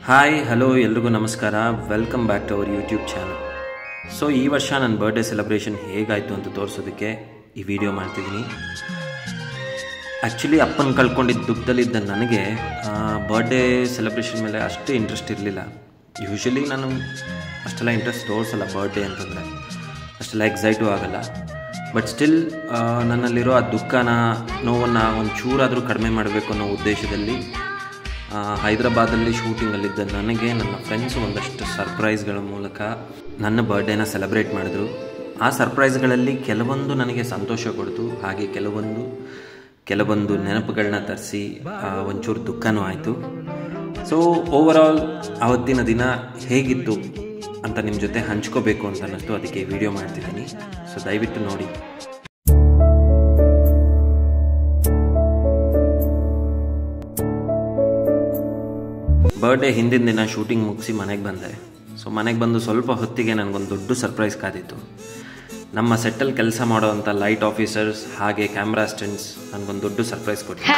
Hi hello ಎಲ್ರಿಗೂ ನಮಸ್ಕಾರ. Welcome back to our YouTube channel. So ಈ ವರ್ಷ ನನ್ನ ಬರ್ಡೇ ಸೆಲೆಬ್ರೇಷನ್ ಹೇಗಾಯಿತು ಅಂತ ತೋರಿಸೋದಕ್ಕೆ ಈ ವಿಡಿಯೋ ಮಾಡ್ತಿದ್ದೀನಿ. ಆ್ಯಕ್ಚುಲಿ ಅಪ್ಪನ ಕಳ್ಕೊಂಡಿದ್ದ ದುಃಖದಲ್ಲಿದ್ದ ನನಗೆ ಬರ್ಡೇ ಸೆಲೆಬ್ರೇಷನ್ ಮೇಲೆ ಅಷ್ಟೇ ಇಂಟ್ರೆಸ್ಟ್ ಇರಲಿಲ್ಲ. ಯೂಶ್ವಲಿ ನಾನು ಅಷ್ಟೆಲ್ಲ ಇಂಟ್ರೆಸ್ಟ್ ತೋರಿಸಲ್ಲ ಬರ್ಡೇ ಅಂತಂದರೆ, ಅಷ್ಟೆಲ್ಲ ಎಕ್ಸೈಟೂ ಆಗಲ್ಲ. ಬಟ್ ಸ್ಟಿಲ್ ನನ್ನಲ್ಲಿರೋ ಆ ದುಃಖನ ನೋವನ್ನು ಒಂಚೂರಾದರೂ ಕಡಿಮೆ ಮಾಡಬೇಕು ಅನ್ನೋ ಉದ್ದೇಶದಲ್ಲಿ ಹೈದರಾಬಾದಲ್ಲಿ ಶೂಟಿಂಗಲ್ಲಿದ್ದ ನನಗೆ ನನ್ನ ಫ್ರೆಂಡ್ಸು ಒಂದಷ್ಟು ಸರ್ಪ್ರೈಸ್ಗಳ ಮೂಲಕ ನನ್ನ ಬರ್ಡೇನ ಸೆಲೆಬ್ರೇಟ್ ಮಾಡಿದ್ರು. ಆ ಸರ್ಪ್ರೈಸ್ಗಳಲ್ಲಿ ಕೆಲವೊಂದು ನನಗೆ ಸಂತೋಷ ಕೊಡ್ತು, ಹಾಗೆ ಕೆಲವೊಂದು ನೆನಪುಗಳನ್ನ ತರಿಸಿ ಒಂಚೂರು ದುಃಖನೂ ಆಯಿತು. ಸೊ ಓವರಾಲ್ ಆವತ್ತಿನ ದಿನ ಹೇಗಿತ್ತು ಅಂತ ನಿಮ್ಮ ಜೊತೆ ಹಂಚ್ಕೋಬೇಕು ಅಂತ ಅನ್ನಿಸ್ತು, ಅದಕ್ಕೆ ವಿಡಿಯೋ ಮಾಡ್ತಿದ್ದೀನಿ. ಸೊ ದಯವಿಟ್ಟು ನೋಡಿ. ಬರ್ಡೇ ಹಿಂದಿನ ದಿನ ಶೂಟಿಂಗ್ ಮುಗಿಸಿ ಮನೆಗೆ ಬಂದೆ. ಸೊ ಮನೆಗೆ ಬಂದು ಸ್ವಲ್ಪ ಹೊತ್ತಿಗೆ ನನಗೊಂದು ದೊಡ್ಡ ಸರ್ಪ್ರೈಸ್ ಕಾದಿತ್ತು. ನಮ್ಮ ಸೆಟ್ಟಲ್ಲಿ ಕೆಲಸ ಮಾಡೋವಂಥ ಲೈಟ್ ಆಫೀಸರ್ಸ್ ಹಾಗೆ ಕ್ಯಾಮ್ರಾ ಅಸಿಸ್ಟೆಂಟ್ಸ್ ನನಗೊಂದು ದೊಡ್ಡ ಸರ್ಪ್ರೈಸ್ ಕೊಟ್ಟರು.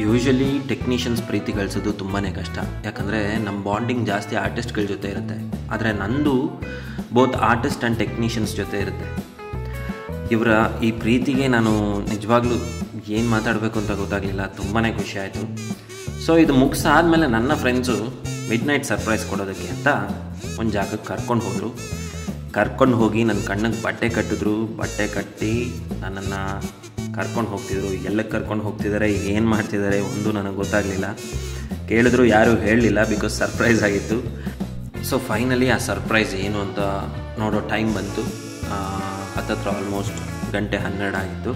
ಯೂಶ್ವಲಿ ಟೆಕ್ನಿಷಿಯನ್ಸ್ ಪ್ರೀತಿ ಗಳಿಸೋದು ತುಂಬಾ ಕಷ್ಟ, ಯಾಕಂದರೆ ನಮ್ಮ ಬಾಂಡಿಂಗ್ ಜಾಸ್ತಿ ಆರ್ಟಿಸ್ಟ್ಗಳ ಜೊತೆ ಇರುತ್ತೆ. ಆದರೆ ನಂದು ಬೋತ್ ಆರ್ಟಿಸ್ಟ್ ಆ್ಯಂಡ್ ಟೆಕ್ನಿಷಿಯನ್ಸ್ ಜೊತೆ ಇರುತ್ತೆ. ಇವರ ಈ ಪ್ರೀತಿಗೆ ನಾನು ನಿಜವಾಗ್ಲೂ ಏನು ಮಾತಾಡಬೇಕು ಅಂತ ಗೊತ್ತಾಗಲಿಲ್ಲ. ತುಂಬಾ ಖುಷಿ ಆಯಿತು. ಸೊ ಇದು ಮುಗಿಸಾದ್ಮೇಲೆ ನನ್ನ ಫ್ರೆಂಡ್ಸು ಮಿಡ್ ನೈಟ್ ಸರ್ಪ್ರೈಸ್ ಕೊಡೋದಕ್ಕೆ ಅಂತ ಒಂದು ಜಾಗಕ್ಕೆ ಕರ್ಕೊಂಡು ಹೋಗಿ ನನ್ನ ಕಣ್ಣಿಗೆ ಬಟ್ಟೆ ಕಟ್ಟಿದ್ರು. ಬಟ್ಟೆ ಕಟ್ಟಿ ನನ್ನನ್ನು ಕರ್ಕೊಂಡು ಹೋಗ್ತಿದ್ರು. ಎಲ್ಲಕ್ಕೆ ಕರ್ಕೊಂಡು ಹೋಗ್ತಿದ್ದಾರೆ, ಏನು ಮಾಡ್ತಿದ್ದಾರೆ ಒಂದು ನನಗೆ ಗೊತ್ತಾಗಲಿಲ್ಲ. ಕೇಳಿದ್ರು ಯಾರೂ ಹೇಳಲಿಲ್ಲ, ಬಿಕಾಸ್ ಸರ್ಪ್ರೈಸ್ ಆಗಿತ್ತು. ಸೊ ಫೈನಲಿ ಆ ಸರ್ಪ್ರೈಸ್ ಏನು ಅಂತ ನೋಡೋ ಟೈಮ್ ಬಂತು. ಹತ್ತತ್ರ ಆಲ್ಮೋಸ್ಟ್ 12:00 ಆಗಿತ್ತು.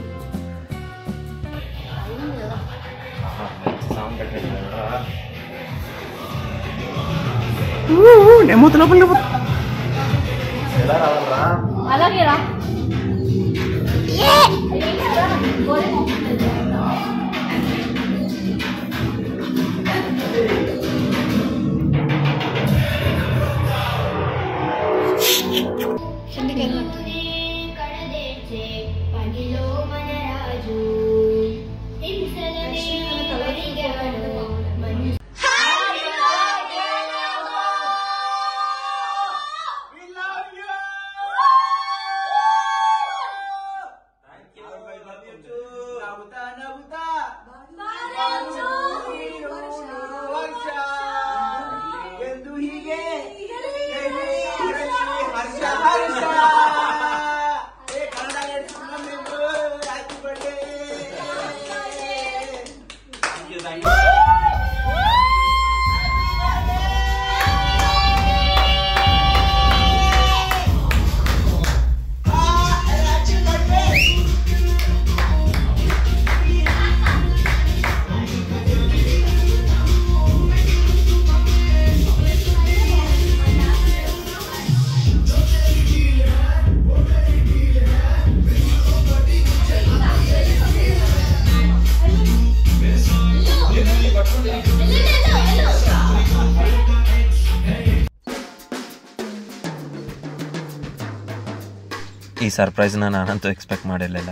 ಈ ಸರ್ಪ್ರೈಸ್ನ ನಾನಂತೂ ಎಕ್ಸ್ಪೆಕ್ಟ್ ಮಾಡಿರಲಿಲ್ಲ.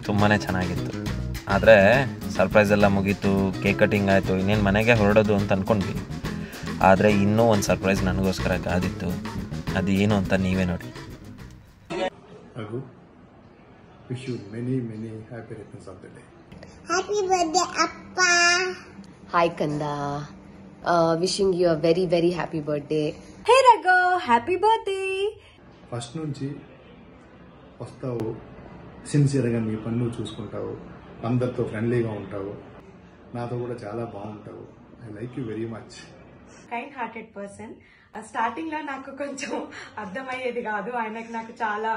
ತುಂಬಾ ಚೆನ್ನಾಗಿತ್ತು. ಆದರೆ ಸರ್ಪ್ರೈಸ್ ಎಲ್ಲ ಮುಗೀತು, ಕೇಕ್ ಕಟಿಂಗ್ ಆಯಿತು, ಇನ್ನೇನು ಮನೆಗೆ ಹೊರಡೋದು ಅಂತ ಅಂದ್ಕೊಂಡ್ವಿ. ಆದರೆ ಇನ್ನೂ ಒಂದು ಸರ್ಪ್ರೈಸ್ ನನಗೋಸ್ಕರ ಕಾದಿತ್ತು. ಅದು ಏನು ಅಂತ ನೀವೇ ನೋಡಿ. Hi Kanda, wishing you a very very happy birthday. Hey Raghu, happy birthday. First నుంచి వస్తావు, సిన్సియర్గా నీ పన్ను చూసుకుంటావు, అందరితో ఫ్రెండ్లీగా ఉంటావు, నాతో కూడా చాలా బాగుంటావు. I like you very much. Kind hearted person. Starting లో నాకు కొంచెం అర్థమయ్యేది కాదు. ఆయనకి నాకు చాలా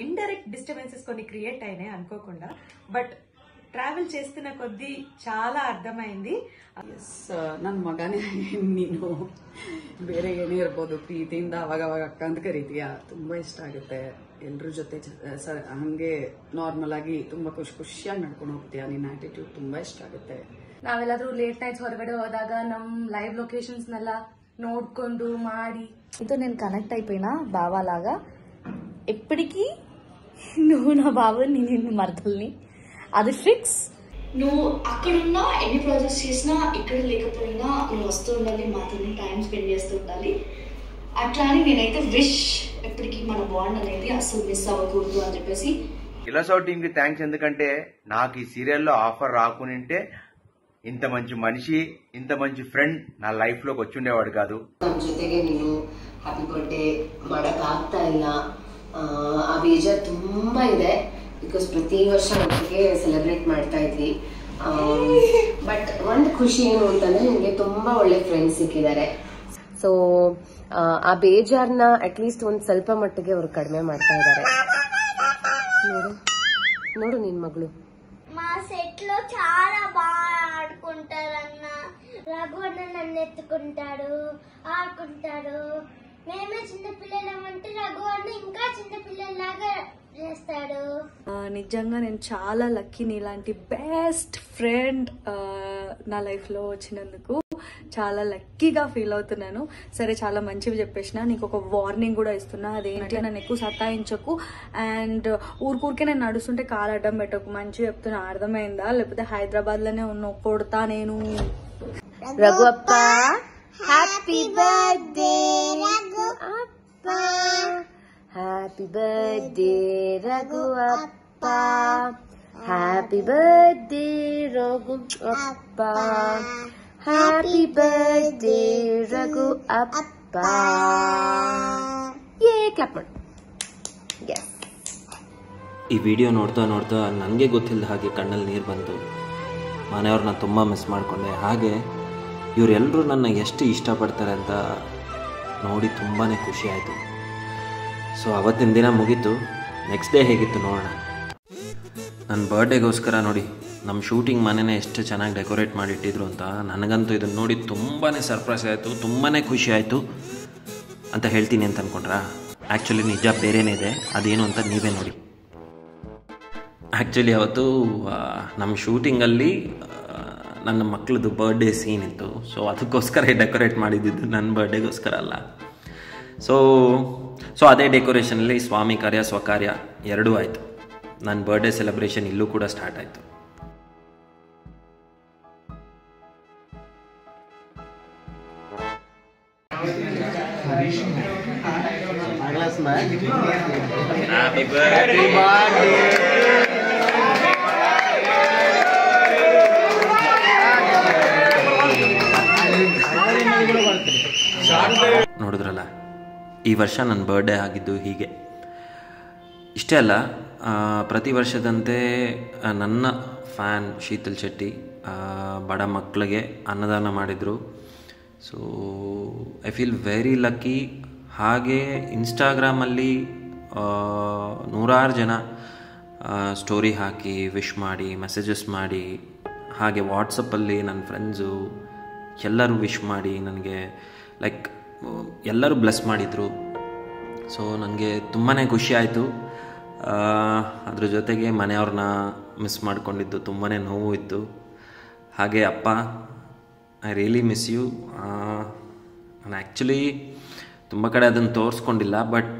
ఇండైరెక్ట్ డిస్టర్బెన్సెస్ కొన్ని క్రియేట్ అయినాయి అనుకోకుండా. బట్ ట్రావెల్ చేస్తున్న కొద్దీ చాలా ಅರ್ಥమైంది. ನನ್ನ ಮಗನೇ ನೀನು, ಬೇರೆ ಏನೇ ಇರ್ಬೋದು, ಪ್ರೀತಿಯಿಂದ ಅವಾಗ ಅಕ್ಕ ಅಂತ ಕರೀತೀಯ, ತುಂಬಾ ಇಷ್ಟ ಆಗುತ್ತೆ. ಎಲ್ರ ಜೊತೆ ಹಂಗೆ ನಾರ್ಮಲ್ ಆಗಿ ತುಂಬಾ ಖುಷಿಯಾಗಿ ನಡ್ಕೊಂಡು ಹೋಗ್ತೀಯ. ನಿನ್ನ ಆಟಿಟ್ಯೂಡ್ ತುಂಬಾ ಇಷ್ಟ ಆಗುತ್ತೆ. ನಾವೆಲ್ಲಾದ್ರೂ ಲೇಟ್ ನೈಟ್ಸ್ ಹೊರಗಡೆ ಹೋದಾಗ ನಮ್ లైవ్ లొకేషన్స్ನೆಲ್ಲ నోడ్కొంటూ మాడి నీతో నేను కనెక్ట్ అయిపోయినా బావాలాగా. ఎప్పటికీ నువ్వు నా బావని, నిన్ను మరదల్ని, అది ఫిక్స్. నువ్వు అక్కడున్నా, ఎన్ని ప్రాజెక్ట్స్ చేసినా, ఇక్కడ లేకపోయినా నువ్వు వస్తూ ఉండాలి, మాతో టైం స్పెండ్ చేస్తూ ఉండాలి. అట్లా అని నేనైతే విష్ ఎప్పటికీ మన బాండ్ అనేది అసలు మిస్ అవ్వకూడదు అని చెప్పేసి. ఇలాసో టీంకి థ్యాంక్స్. ఎందుకంటే నాకు ఈ సీరియల్లో ఆఫర్ రాకుంటే ఇంత మంచి మనిషి, ఇంత మంచి ఫ్రెండ్ నా ಲೈಫ್ లోకి వచ్చి ఉండేవాడు కాదు. ನಮ್ಮ ಜೊತೆಗೆ ನೀನು ಹ್ಯಾಪಿ ಬರ್ಡೇ ಮಾಡೋಕ್ಕಾಗ್ತಾ ಇಲ್ಲ. ಆ ಬೇಜಾರು ತುಂಬ ಇದೆ. ಬಿಕಾಸ್ ಪ್ರತಿ ವರ್ಷ ಒಟ್ಟಿಗೆ ಸೆಲೆಬ್ರೇಟ್ ಮಾಡ್ತಾ ಇದ್ವಿ. ಬಟ್ ಒಂದು ಖುಷಿ ಏನು ಅಂತಂದ್ರೆ ನಿಮಗೆ ತುಂಬ ಒಳ್ಳೆ ಫ್ರೆಂಡ್ಸ್ ಸಿಕ್ಕಿದ್ದಾರೆ. ಸೊ ಆ ಬೇಜಾರನ್ನ ಅಟ್ಲೀಸ್ಟ್ ಒಂದು ಸ್ವಲ್ಪ ಮಟ್ಟಿಗೆ ಅವ್ರು ಕಡಿಮೆ ಮಾಡ್ತಾ ಇದ್ದಾರೆ. ನೋಡು ನಿನ್ ಮಗಳು. మా సెట్ లో చాలా బాగా ఆడుకుంటారన్న. రఘువన్న నన్ను ఎత్తుకుంటాడు, ఆడుకుంటాడు. మేమే చిన్న పిల్లలమంటే రఘువన్న ఇంకా చిన్న పిల్లల్లాగా చేస్తాడు. నిజంగా నేను చాలా లక్కీ, నీలాంటి బెస్ట్ ఫ్రెండ్ నా లైఫ్ లో వచ్చినందుకు చాలా లక్కీగా ఫీల్ అవుతున్నాను. సరే, చాలా మంచివి చెప్పేసిన. నీకు ఒక వార్నింగ్ కూడా ఇస్తున్నా. అదేంటి, నన్ను ఎక్కువ సతాయించకు. అండ్ ఊరికే నేను నడుస్తుంటే కాలు అడ్డం పెట్టకు. మంచిగా చెప్తున్నా, అర్థమైందా? లేకపోతే హైదరాబాద్ లోనే ఉన్న కొడతా నేను. రఘు అప్ప, హ్యాపీ బర్త్డే రఘు అప్ప, హ్యాపీ బర్త్డే రఘు అప్ప, హ్యాపీ బర్త్డే రఘు అప్ప, హ్యాపీ బర్త్డే రಘು ಅಪ್ಪ. ಕ್ಲಾಪ್ ಮಾಡಿ. ಈ ವಿಡಿಯೋ ನೋಡ್ತಾ ನೋಡ್ತಾ ನನಗೆ ಗೊತ್ತಿಲ್ಲದ ಹಾಗೆ ಕಣ್ಣಲ್ಲಿ ನೀರು ಬಂತು. ಮನೆಯವ್ರನ್ನ ತುಂಬ ಮಿಸ್ ಮಾಡಿಕೊಂಡೆ. ಹಾಗೆ ಇವರೆಲ್ಲರೂ ನನ್ನ ಎಷ್ಟು ಇಷ್ಟಪಡ್ತಾರೆ ಅಂತ ನೋಡಿ ತುಂಬಾ ಖುಷಿ ಆಯಿತು. ಸೊ ಅವತ್ತಿನ ದಿನ ಮುಗೀತು. ನೆಕ್ಸ್ಟ್ ಡೇ ಹೇಗಿತ್ತು ನೋಡೋಣ. ನನ್ನ ಬರ್ಡೇಗೋಸ್ಕರ ನೋಡಿ ನಮ್ಮ ಶೂಟಿಂಗ್ ಮನೆಯೇ ಎಷ್ಟು ಚೆನ್ನಾಗಿ ಡೆಕೋರೇಟ್ ಮಾಡಿಟ್ಟಿದ್ರು ಅಂತ. ನನಗಂತೂ ಇದನ್ನು ನೋಡಿ ತುಂಬಾ ಸರ್ಪ್ರೈಸ್ ಆಯಿತು, ತುಂಬಾ ಖುಷಿ ಆಯಿತು ಅಂತ ಹೇಳ್ತೀನಿ ಅಂತ ಅಂದ್ಕೊಂಡ್ರಾ? ಆ್ಯಕ್ಚುಲಿ ನಿಜ ಬೇರೆನೇ ಇದೆ. ಅದೇನು ಅಂತ ನೀವೇ ನೋಡಿ. ಆ್ಯಕ್ಚುಲಿ ಅವತ್ತು ನಮ್ಮ ಶೂಟಿಂಗಲ್ಲಿ ನನ್ನ ಮಕ್ಕಳದು ಬರ್ಡೇ ಸೀನ್ ಇತ್ತು. ಸೊ ಅದಕ್ಕೋಸ್ಕರ ಡೆಕೋರೇಟ್ ಮಾಡಿದ್ದು, ನನ್ನ ಬರ್ಡೇಗೋಸ್ಕರ ಅಲ್ಲ. ಸೊ ಅದೇ ಡೆಕೋರೇಷನಲ್ಲಿ ಸ್ವಾಮಿ ಕಾರ್ಯ ಸ್ವಕಾರ್ಯ ಎರಡೂ ಆಯಿತು. ನನ್ನ ಬರ್ಡೇ ಸೆಲೆಬ್ರೇಷನ್ ಇಲ್ಲೂ ಕೂಡ ಸ್ಟಾರ್ಟ್ ಆಯಿತು. Happy birthday. ನೋಡಿದ್ರಲ್ಲ, ಈ ವರ್ಷ ನನ್ನ ಬರ್ಡೇ ಆಗಿದ್ದು ಹೀಗೆ. ಇಷ್ಟೇ ಅಲ್ಲ, ಪ್ರತಿ ವರ್ಷದಂತೆ ನನ್ನ ಫ್ಯಾನ್ ಶೀತಲ್ ಶೆಟ್ಟಿ ಬಡ ಮಕ್ಕಳಿಗೆ ಅನ್ನದಾನ ಮಾಡಿದರು. So I feel very lucky. ಹಾಗೆ ಇನ್ಸ್ಟಾಗ್ರಾಮಲ್ಲಿ ನೂರಾರು ಜನ ಸ್ಟೋರಿ ಹಾಕಿ ವಿಶ್ ಮಾಡಿ, ಮೆಸೇಜಸ್ ಮಾಡಿ, ಹಾಗೆ ವಾಟ್ಸಪ್ಪಲ್ಲಿ ನನ್ನ ಫ್ರೆಂಡ್ಸು ಎಲ್ಲರೂ ವಿಶ್ ಮಾಡಿ ನನಗೆ ಲೈಕ್ ಎಲ್ಲರೂ ಬ್ಲೆಸ್ ಮಾಡಿದರು. ಸೊ ನನಗೆ ತುಂಬಾ ಖುಷಿ ಆಯಿತು. ಅದ್ರ ಜೊತೆಗೆ ಮನೆಯವ್ರನ್ನ ಮಿಸ್ ಮಾಡ್ಕೊಂಡಿದ್ದು ತುಂಬಾ ನೋವು ಇತ್ತು. ಹಾಗೆ ಅಪ್ಪ, ಐ ರಿಯಲಿ ಮಿಸ್ ಯು. ನಾನು ಆ್ಯಕ್ಚುಲಿ ತುಂಬ ಕಡೆ ಅದನ್ನು ತೋರಿಸ್ಕೊಂಡಿಲ್ಲ, but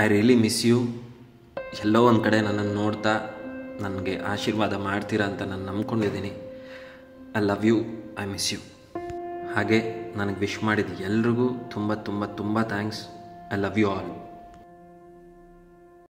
I really miss you. ಎಲ್ಲೋ ಒಂದು ಕಡೆ ನನ್ನನ್ನು ನೋಡ್ತಾ ನನಗೆ ಆಶೀರ್ವಾದ ಮಾಡ್ತೀರಾ ಅಂತ ನಾನು ನಂಬ್ಕೊಂಡಿದ್ದೀನಿ. I love you, I miss you. ಹಾಗೆ ನನಗೆ ವಿಶ್ ಮಾಡಿದ ಎಲ್ರಿಗೂ ತುಂಬ ತುಂಬ ತುಂಬ thanks. I love you all.